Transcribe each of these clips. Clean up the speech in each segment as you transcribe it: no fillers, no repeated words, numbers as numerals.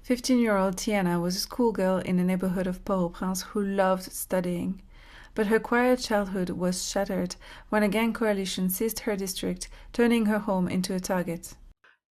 15-year-old Tiana was a schoolgirl in the neighborhood of Port-au-Prince who loved studying. But her quiet childhood was shattered when a gang coalition seized her district, turning her home into a target.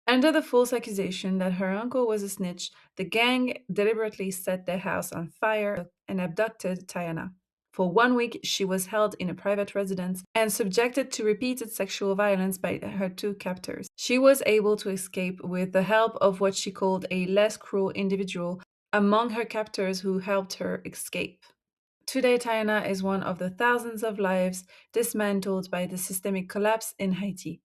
Under the false accusation that her uncle was a snitch, the gang deliberately set their house on fire and abducted Tiana. For 1 week, she was held in a private residence and subjected to repeated sexual violence by her two captors. She was able to escape with the help of what she called a less cruel individual among her captors who helped her escape. Today, Tiana is one of the thousands of lives dismantled by the systemic collapse in Haiti.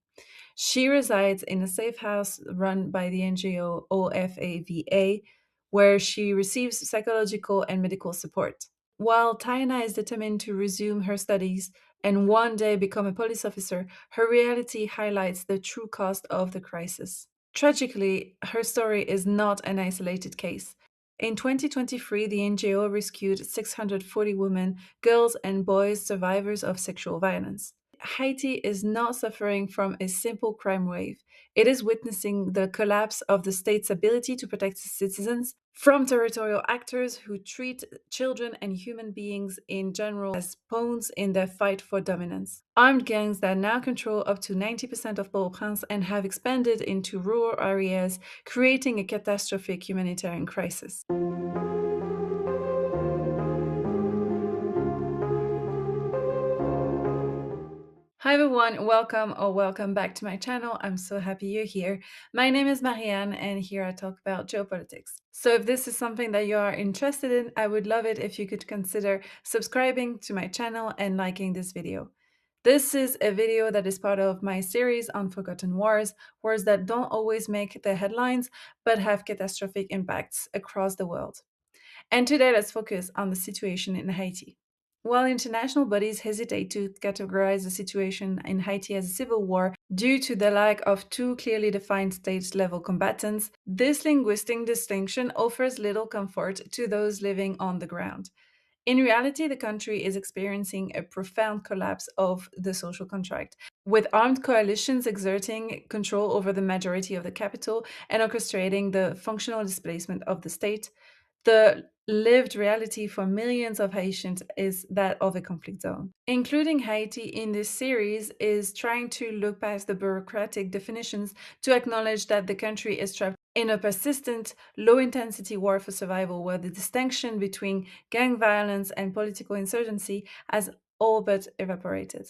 She resides in a safe house run by the NGO OFAVA, where she receives psychological and medical support. While Taina is determined to resume her studies and one day become a police officer, her reality highlights the true cost of the crisis. Tragically, her story is not an isolated case. In 2023, the NGO rescued 640 women, girls, and boys survivors of sexual violence. Haiti is not suffering from a simple crime wave. It is witnessing the collapse of the state's ability to protect its citizens from territorial actors who treat children and human beings in general as pawns in their fight for dominance. Armed gangs that now control up to 90% of Port-au-Prince and have expanded into rural areas, creating a catastrophic humanitarian crisis. Hi everyone, welcome back to my channel. I'm so happy you're here. My name is Marianne and here I talk about geopolitics. So if this is something that you are interested in, I would love it if you could consider subscribing to my channel and liking this video. This is a video that is part of my series on forgotten wars, wars that don't always make the headlines but have catastrophic impacts across the world. And today, let's focus on the situation in Haiti. While international bodies hesitate to categorize the situation in Haiti as a civil war due to the lack of two clearly defined state level combatants, this linguistic distinction offers little comfort to those living on the ground. In reality, the country is experiencing a profound collapse of the social contract, with armed coalitions exerting control over the majority of the capital and orchestrating the functional displacement of the state. The lived reality for millions of Haitians is that of a conflict zone. Including Haiti in this series is trying to look past the bureaucratic definitions to acknowledge that the country is trapped in a persistent, low intensity war for survival where the distinction between gang violence and political insurgency has all but evaporated.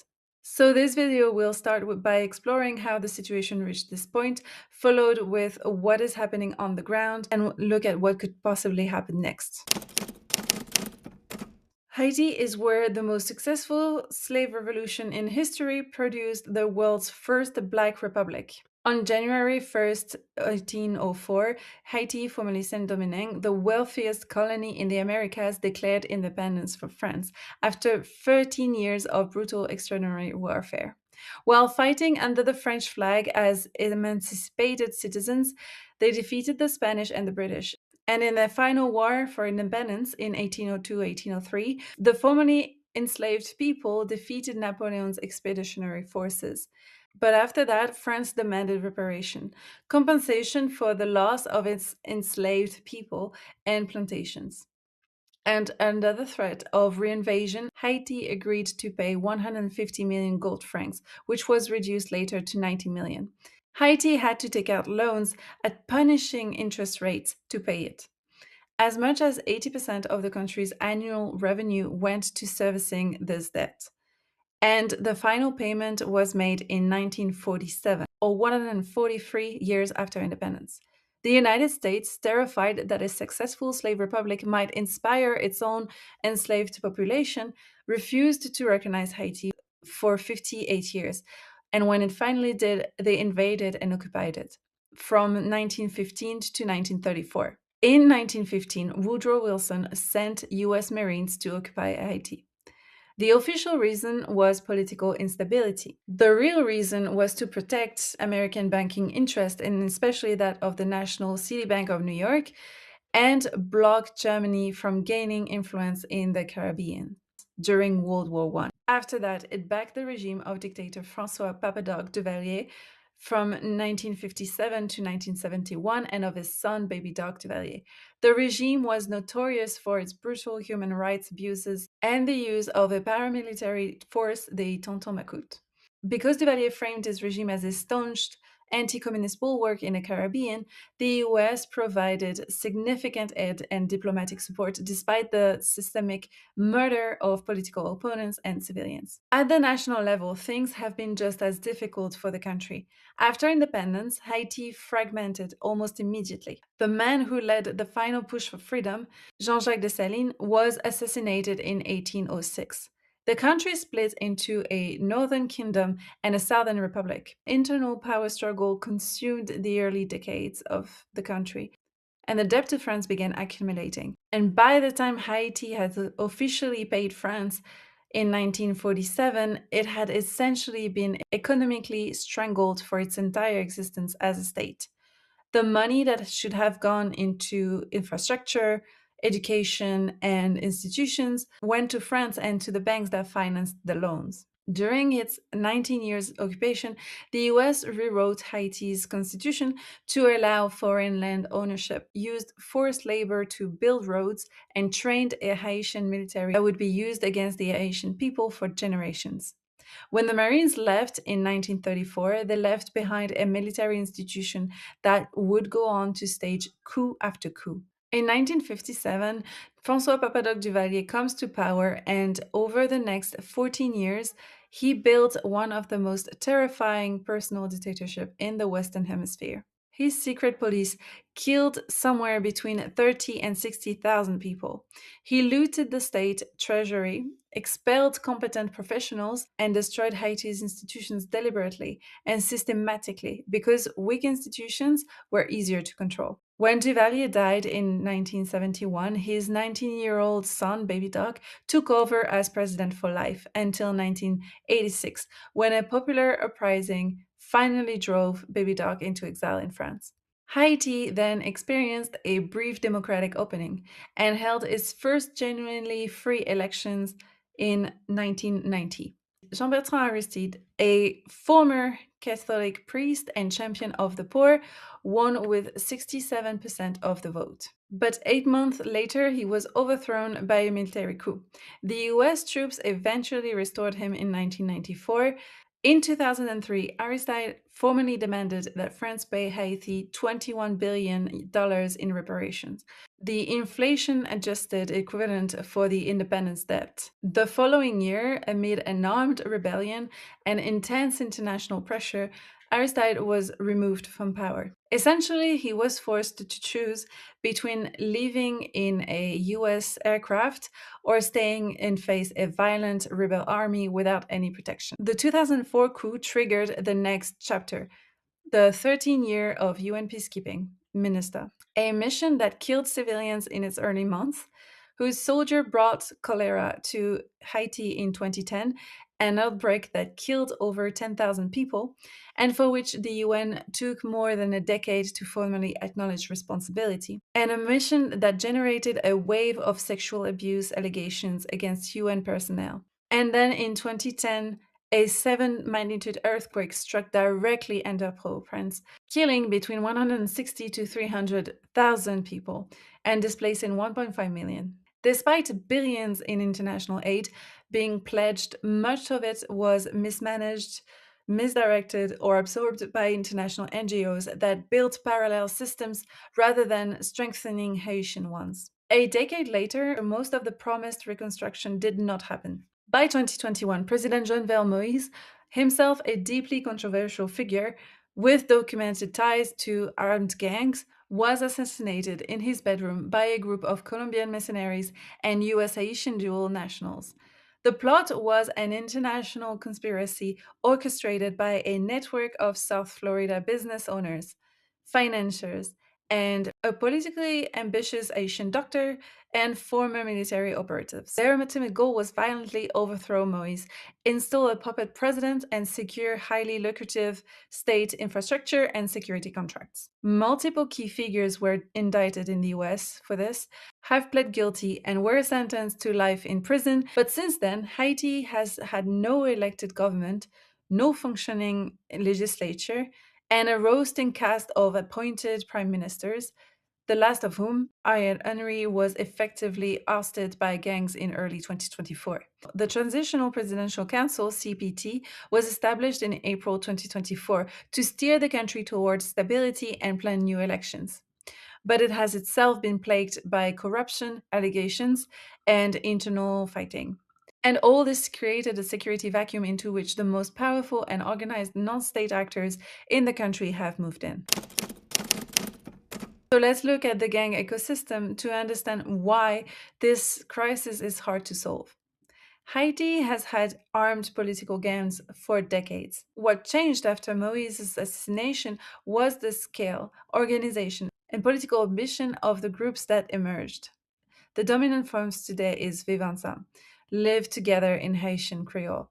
So this video will start by exploring how the situation reached this point, followed with what is happening on the ground, and look at what could possibly happen next. Haiti is where the most successful slave revolution in history produced the world's first Black Republic. On January 1st, 1804, Haiti, formerly Saint-Domingue, the wealthiest colony in the Americas, declared independence from France after 13 years of brutal extraordinary warfare. While fighting under the French flag as emancipated citizens, they defeated the Spanish and the British. And in their final war for independence in 1802-1803, the formerly enslaved people defeated Napoleon's expeditionary forces. But after that, France demanded reparation, compensation for the loss of its enslaved people and plantations. And under the threat of reinvasion, Haiti agreed to pay 150 million gold francs, which was reduced later to 90 million. Haiti had to take out loans at punishing interest rates to pay it. As much as 80% of the country's annual revenue went to servicing this debt. And the final payment was made in 1947, or 143 years after independence. The United States, terrified that a successful slave republic might inspire its own enslaved population, refused to recognize Haiti for 58 years. And when it finally did, they invaded and occupied it from 1915 to 1934. In 1915, Woodrow Wilson sent US Marines to occupy Haiti. The official reason was political instability. The real reason was to protect American banking interest, and especially that of the National City Bank of New York, and block Germany from gaining influence in the Caribbean during World War I. After that, it backed the regime of dictator François Papadoc Duvalier from 1957 to 1971 and of his son, Baby Doc Duvalier. The regime was notorious for its brutal human rights abuses and the use of a paramilitary force, the Tonton Macoute. Because Duvalier framed his regime as a staunch anti communist bulwark in the Caribbean, the US provided significant aid and diplomatic support despite the systemic murder of political opponents and civilians. At the national level, things have been just as difficult for the country. After independence, Haiti fragmented almost immediately. The man who led the final push for freedom, Jean Jacques Dessalines, was assassinated in 1806. The country split into a northern kingdom and a southern republic. Internal power struggle consumed the early decades of the country, and the debt to France began accumulating. And by the time Haiti had officially paid France in 1947, it had essentially been economically strangled for its entire existence as a state. The money that should have gone into infrastructure, education, and institutions went to France and to the banks that financed the loans. During its 19 years occupation, the US rewrote Haiti's constitution to allow foreign land ownership, used forced labor to build roads, and trained a Haitian military that would be used against the Haitian people for generations. When the Marines left in 1934, they left behind a military institution that would go on to stage coup after coup. In 1957, François Papadoc Duvalier comes to power, and over the next 14 years, he built one of the most terrifying personal dictatorship in the Western Hemisphere. His secret police killed somewhere between 30 and 60,000 people. He looted the state treasury, expelled competent professionals, and destroyed Haiti's institutions deliberately and systematically because weak institutions were easier to control. When Duvalier died in 1971, his 19-year-old son, Baby Doc, took over as president for life until 1986, when a popular uprising finally drove Baby Doc into exile in France. Haiti then experienced a brief democratic opening and held its first genuinely free elections in 1990. Jean Bertrand Aristide, a former Catholic priest and champion of the poor, won with 67% of the vote. But 8 months later, he was overthrown by a military coup. The US troops eventually restored him in 1994. In 2003, Aristide formally demanded that France pay Haiti $21 billion in reparations, the inflation adjusted equivalent for the independence debt. The following year, amid an armed rebellion and intense international pressure, Aristide was removed from power. Essentially, he was forced to choose between living in a US aircraft or staying and face a violent rebel army without any protection. The 2004 coup triggered the next chapter, the 13-year of UN peacekeeping, MINUSTA, a mission that killed civilians in its early months, whose soldier brought cholera to Haiti in 2010, an outbreak that killed over 10,000 people, and for which the UN took more than a decade to formally acknowledge responsibility, and a mission that generated a wave of sexual abuse allegations against UN personnel. And then in 2010, a 7 magnitude earthquake struck directly under Port-au-Prince, killing between 160 to 300,000 people and displacing 1.5 million. Despite billions in international aid being pledged, much of it was mismanaged, misdirected, or absorbed by international NGOs that built parallel systems rather than strengthening Haitian ones. A decade later, most of the promised reconstruction did not happen. By 2021, President Jovenel Moïse, himself a deeply controversial figure with documented ties to armed gangs, was assassinated in his bedroom by a group of Colombian mercenaries and US Haitian dual nationals. The plot was an international conspiracy orchestrated by a network of South Florida business owners, financiers, and a politically ambitious Haitian doctor and former military operatives. Their ultimate goal was violently overthrow Moïse, install a puppet president, and secure highly lucrative state infrastructure and security contracts. Multiple key figures were indicted in the US for this, have pled guilty, and were sentenced to life in prison. But since then, Haiti has had no elected government, no functioning legislature, and a roasting cast of appointed prime ministers, the last of whom, Ariel Henry, was effectively ousted by gangs in early 2024. The Transitional Presidential Council, CPT, was established in April 2024 to steer the country towards stability and plan new elections. But it has itself been plagued by corruption allegations and internal fighting. And all this created a security vacuum into which the most powerful and organized non state actors in the country have moved in. So let's look at the gang ecosystem to understand why this crisis is hard to solve. Haiti has had armed political gangs for decades. What changed after Moise's assassination was the scale, organization, and political ambition of the groups that emerged. The dominant forms today is Vivanza, live together in Haitian Creole.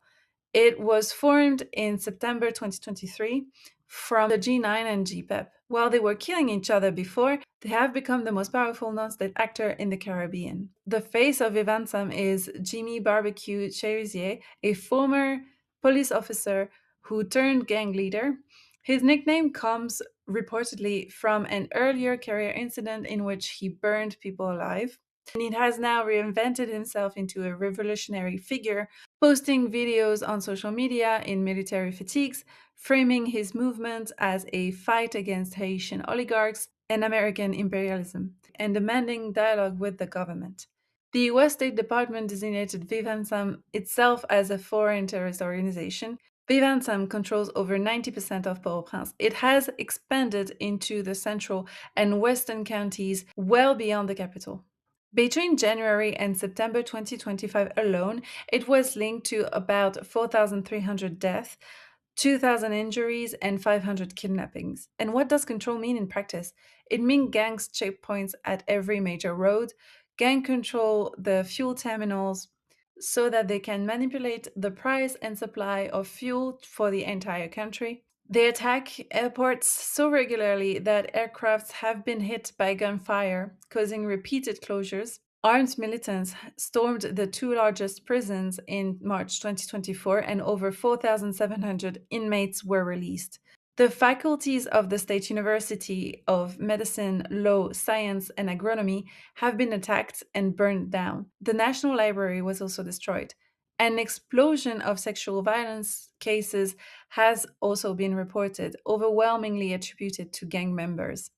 It was formed in September 2023 from the G9 and GPEP. While they were killing each other before, they have become the most powerful non-state actor in the Caribbean. The face of Evansam is Jimmy Barbecue Cherizier, a former police officer who turned gang leader. His nickname comes reportedly from an earlier career incident in which he burned people alive. And he has now reinvented himself into a revolutionary figure, posting videos on social media in military fatigues, framing his movement as a fight against Haitian oligarchs and American imperialism, and demanding dialogue with the government. The US State Department designated Vivansam itself as a foreign terrorist organization. Vivansam controls over 90% of Port-au-Prince. It has expanded into the central and western counties well beyond the capital. Between January and September 2025 alone, it was linked to about 4,300 deaths, 2,000 injuries, and 500 kidnappings. And what does control mean in practice? It means gangs checkpoints at every major road, gang control the fuel terminals so that they can manipulate the price and supply of fuel for the entire country. They attack airports so regularly that aircrafts have been hit by gunfire, causing repeated closures. Armed militants stormed the two largest prisons in March 2024, and over 4,700 inmates were released. The faculties of the State University of Medicine, Law, Science, and Agronomy have been attacked and burned down. The National Library was also destroyed. An explosion of sexual violence cases has also been reported, overwhelmingly attributed to gang members.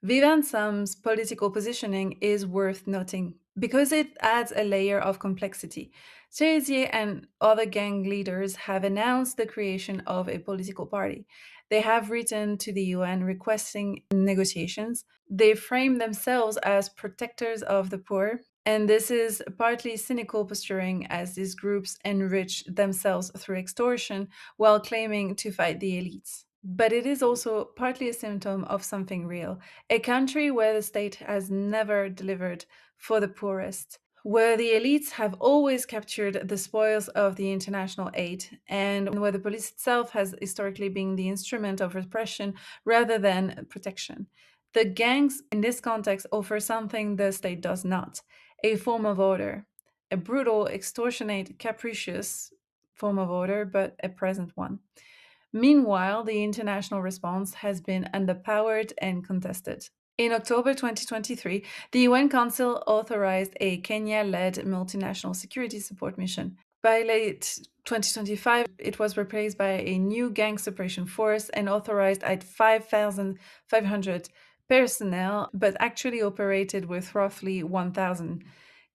Vivansam's political positioning is worth noting because it adds a layer of complexity. Cerisier and other gang leaders have announced the creation of a political party. They have written to the UN requesting negotiations. They frame themselves as protectors of the poor, and this is partly cynical posturing as these groups enrich themselves through extortion while claiming to fight the elites. But it is also partly a symptom of something real, a country where the state has never delivered for the poorest, where the elites have always captured the spoils of the international aid, and where the police itself has historically been the instrument of repression rather than protection. The gangs in this context offer something the state does not, a form of order, a brutal, extortionate, capricious form of order, but a present one. Meanwhile, the international response has been underpowered and contested. In October 2023, the UN Council authorized a Kenya led multinational security support mission. By late 2025, it was replaced by a new gang suppression force and authorized at 5,500 personnel, but actually operated with roughly 1,000.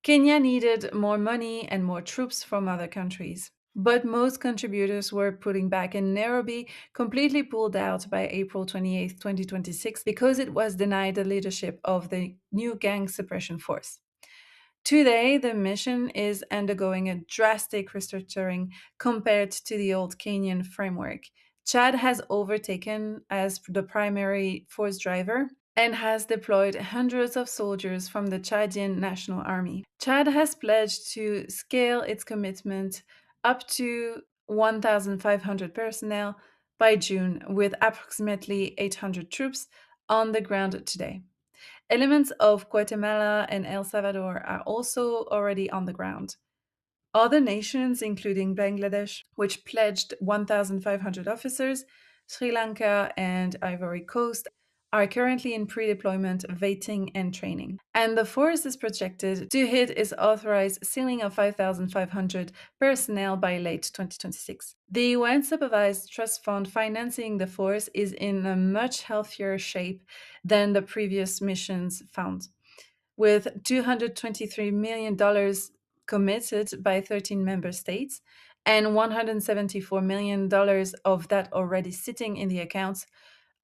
Kenya needed more money and more troops from other countries. But most contributors were putting back, and Nairobi completely pulled out by April 28, 2026, because it was denied the leadership of the new gang suppression force. Today, the mission is undergoing a drastic restructuring compared to the old Kenyan framework. Chad has overtaken as the primary force driver and has deployed hundreds of soldiers from the Chadian National Army. Chad has pledged to scale its commitment up to 1,500 personnel by June, with approximately 800 troops on the ground today. Elements of Guatemala and El Salvador are also already on the ground. Other nations, including Bangladesh, which pledged 1,500 officers, Sri Lanka, and Ivory Coast are currently in pre deployment vetting and training. And the force is projected to hit its authorized ceiling of 5,500 personnel by late 2026. The UN supervised trust fund financing the force is in a much healthier shape than the previous missions found, with $223 million committed by 13 member states and $174 million of that already sitting in the accounts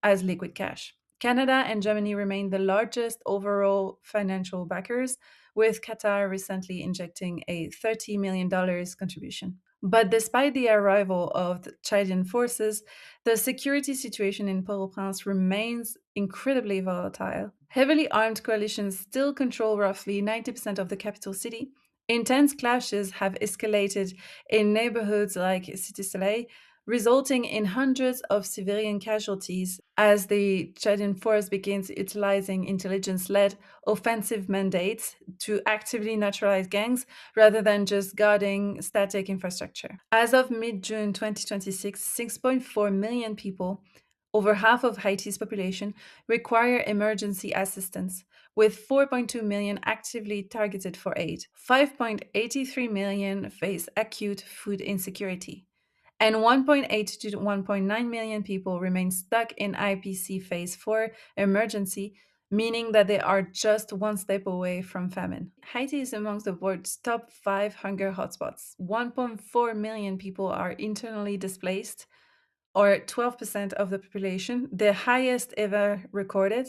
as liquid cash. Canada and Germany remain the largest overall financial backers, with Qatar recently injecting a $30 million contribution. But despite the arrival of the Chadian forces, the security situation in Port au Prince remains incredibly volatile. Heavily armed coalitions still control roughly 90% of the capital city. Intense clashes have escalated in neighborhoods like Cité Soleil, resulting in hundreds of civilian casualties as the Chadian force begins utilizing intelligence led offensive mandates to actively neutralize gangs rather than just guarding static infrastructure. As of mid June 2026, 6.4 million people, over half of Haiti's population, require emergency assistance, with 4.2 million actively targeted for aid. 5.83 million face acute food insecurity, and 1.8 to 1.9 million people remain stuck in IPC Phase 4 emergency, meaning that they are just one step away from famine. Haiti is amongst the world's top 5 hunger hotspots. 1.4 million people are internally displaced, or 12% of the population, the highest ever recorded,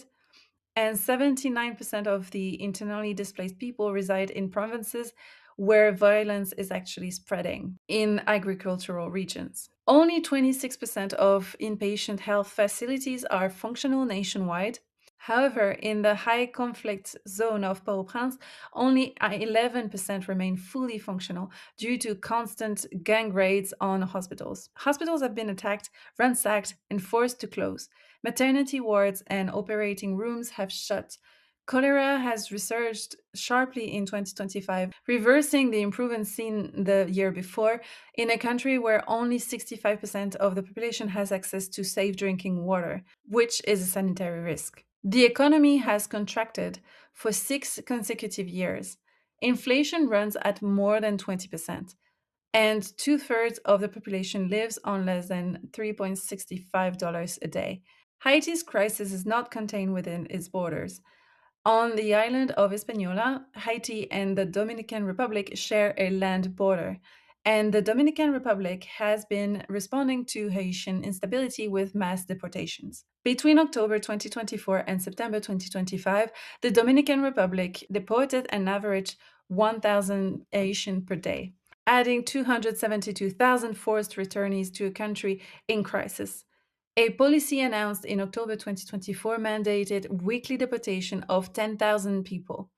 and 79% of the internally displaced people reside in provinces where violence is actually spreading in agricultural regions. Only 26% of inpatient health facilities are functional nationwide. However, in the high conflict zone of Port-au-Prince, only 11% remain fully functional due to constant gang raids on hospitals. Hospitals have been attacked, ransacked, and forced to close. Maternity wards and operating rooms have shut. Cholera has resurged sharply in 2025, reversing the improvement seen the year before in a country where only 65% of the population has access to safe drinking water, which is a sanitary risk. The economy has contracted for 6 consecutive years. Inflation runs at more than 20%, and two-thirds of the population lives on less than $3.65 a day. Haiti's crisis is not contained within its borders. On the island of Hispaniola, Haiti and the Dominican Republic share a land border, and the Dominican Republic has been responding to Haitian instability with mass deportations. Between October 2024 and September 2025, the Dominican Republic deported an average 1,000 Haitian per day, adding 272,000 forced returnees to a country in crisis. A policy announced in October 2024 mandated weekly deportation of 10,000 people.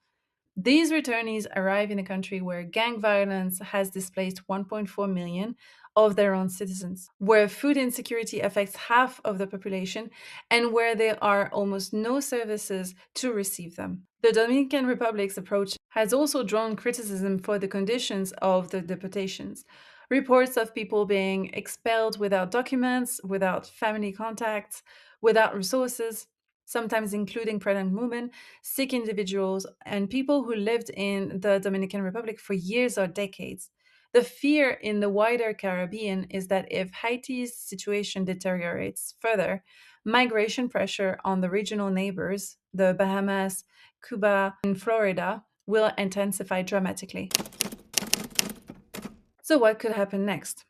These returnees arrive in a country where gang violence has displaced 1.4 million of their own citizens, where food insecurity affects half of the population, and where there are almost no services to receive them. The Dominican Republic's approach has also drawn criticism for the conditions of the deportations. Reports of people being expelled without documents, without family contacts, without resources, sometimes including pregnant women, sick individuals, and people who lived in the Dominican Republic for years or decades. The fear in the wider Caribbean is that if Haiti's situation deteriorates further, migration pressure on the regional neighbors, the Bahamas, Cuba, and Florida, will intensify dramatically. So, what could happen next?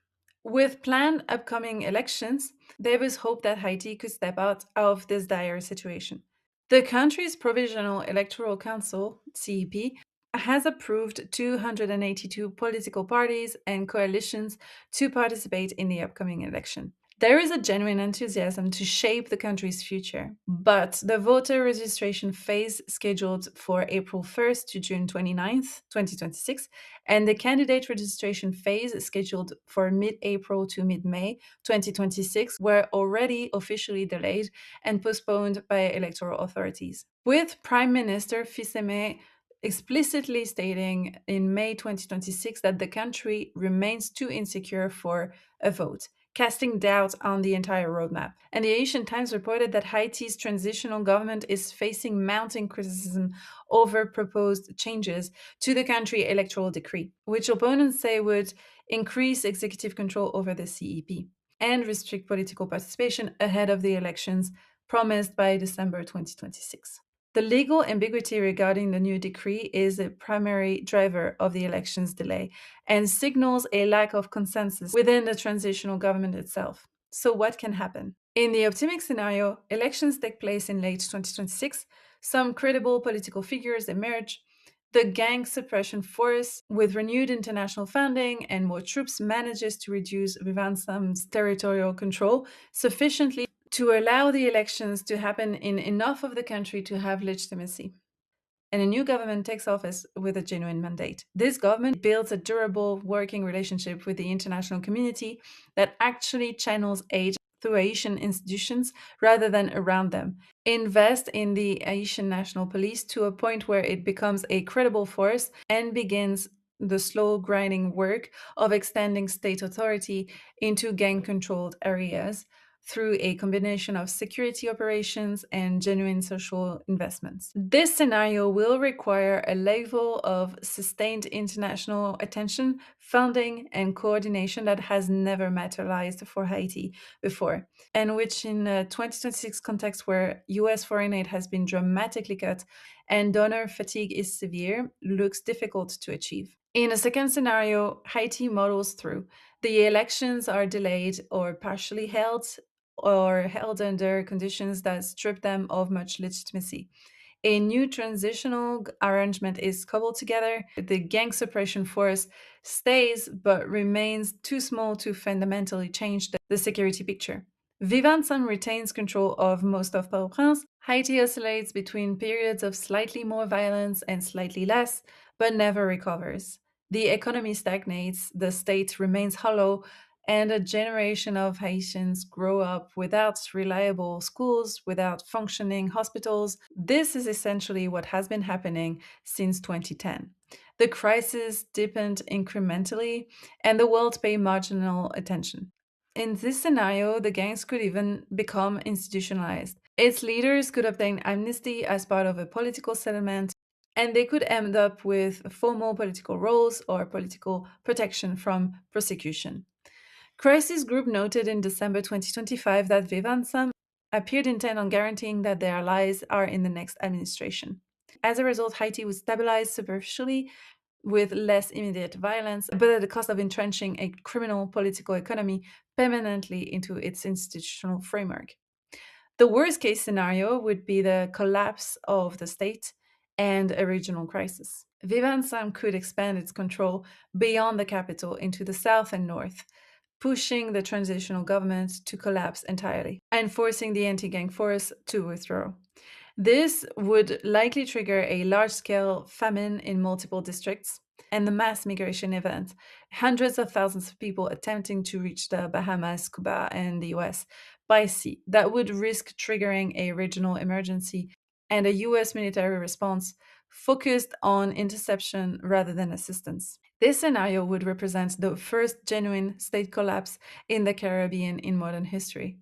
With planned upcoming elections, there is hope that Haiti could step out of this dire situation. The country's Provisional Electoral Council, CEP, has approved 282 political parties and coalitions to participate in the upcoming election. There is a genuine enthusiasm to shape the country's future, but the voter registration phase scheduled for April 1st to June 29th, 2026, and the candidate registration phase scheduled for mid-April to mid-May 2026 were already officially delayed and postponed by electoral authorities. With Prime Minister Fils-Aimé explicitly stating in May 2026 that the country remains too insecure for a vote. casting doubt on the entire roadmap. And the Asian Times reported that Haiti's transitional government is facing mounting criticism over proposed changes to the country electoral decree, which opponents say would increase executive control over the CEP and restrict political participation ahead of the elections promised by December 2026. The legal ambiguity regarding the new decree is a primary driver of the election's delay and signals a lack of consensus within the transitional government itself. So, what can happen? In the optimistic scenario, elections take place in late 2026, some credible political figures emerge, the gang suppression force, with renewed international funding and more troops, manages to reduce Vivansam's territorial control sufficiently to allow the elections to happen in enough of the country to have legitimacy. And a new government takes office with a genuine mandate. This government builds a durable working relationship with the international community that actually channels aid through Haitian institutions rather than around them. Invest in the Haitian National Police to a point where it becomes a credible force and begins the slow grinding work of extending state authority into gang controlled areas through a combination of security operations and genuine social investments. This scenario will require a level of sustained international attention, funding, and coordination that has never materialized for Haiti before, and which, in a 2026 context where US foreign aid has been dramatically cut and donor fatigue is severe, looks difficult to achieve. In a second scenario, Haiti models through. The elections are delayed or partially held or held under conditions that strip them of much legitimacy. A new transitional arrangement is cobbled together. The gang suppression force stays but remains too small to fundamentally change the security picture. Vivanson retains control of most of Port-au-Prince. Haiti oscillates between periods of slightly more violence and slightly less, but never recovers. The economy stagnates, the state remains hollow, and a generation of Haitians grow up without reliable schools, without functioning hospitals. This is essentially what has been happening since 2010. The crisis deepened incrementally, and the world paid marginal attention. In this scenario, the gangs could even become institutionalized. Its leaders could obtain amnesty as part of a political settlement, and they could end up with formal political roles or political protection from prosecution. Crisis Group noted in December 2025 that Vivansam appeared intent on guaranteeing that their allies are in the next administration. As a result, Haiti would stabilize superficially with less immediate violence, but at the cost of entrenching a criminal political economy permanently into its institutional framework. The worst case scenario would be the collapse of the state and a regional crisis. Vivansam could expand its control beyond the capital into the south and north, pushing the transitional government to collapse entirely and forcing the anti gang force to withdraw. This would likely trigger a large scale famine in multiple districts and the mass migration event, hundreds of thousands of people attempting to reach the Bahamas, Cuba, and the US by sea, that would risk triggering a regional emergency and a US military response focused on interception rather than assistance. This scenario would represent the first genuine state collapse in the Caribbean in modern history.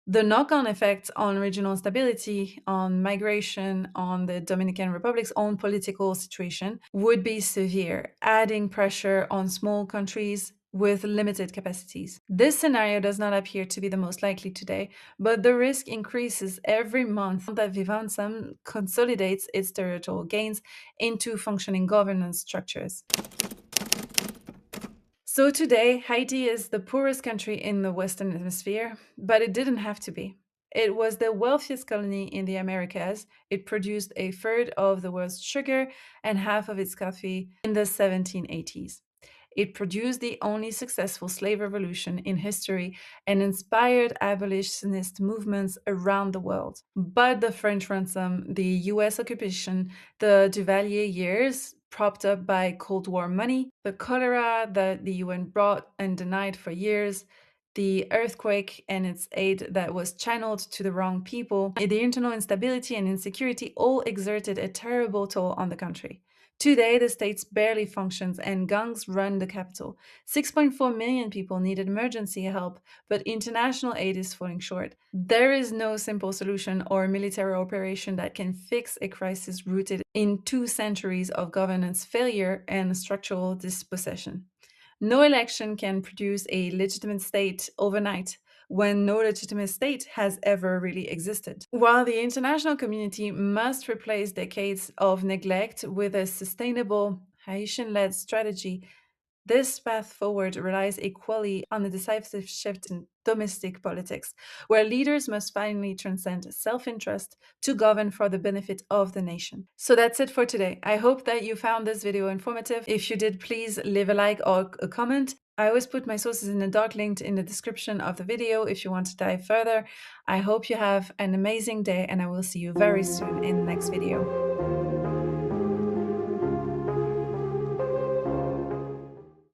The knock on effects on regional stability, on migration, on the Dominican Republic's own political situation would be severe, adding pressure on small countries with limited capacities. This scenario does not appear to be the most likely today, but the risk increases every month that Vivansam consolidates its territorial gains into functioning governance structures. So today, Haiti is the poorest country in the Western Hemisphere, but it didn't have to be. It was the wealthiest colony in the Americas. It produced a third of the world's sugar and half of its coffee in the 1780s. It produced the only successful slave revolution in history and inspired abolitionist movements around the world. But the French ransom, the US occupation, the Duvalier years, propped up by Cold War money, the cholera that the UN brought and denied for years, the earthquake and its aid that was channeled to the wrong people, the internal instability and insecurity all exerted a terrible toll on the country. Today, the state barely functions and gangs run the capital. 6.4 million people needed emergency help, but international aid is falling short. There is no simple solution or military operation that can fix a crisis rooted in 2 centuries of governance failure and structural dispossession. No election can produce a legitimate state overnight when no legitimate state has ever really existed. While the international community must replace decades of neglect with a sustainable Haitian led strategy, this path forward relies equally on a decisive shift in domestic politics, where leaders must finally transcend self interest to govern for the benefit of the nation. So that's it for today. I hope that you found this video informative. If you did, please leave a like or a comment. I always put my sources in the doc linked in the description of the video if you want to dive further. I hope you have an amazing day, and I will see you very soon in the next video.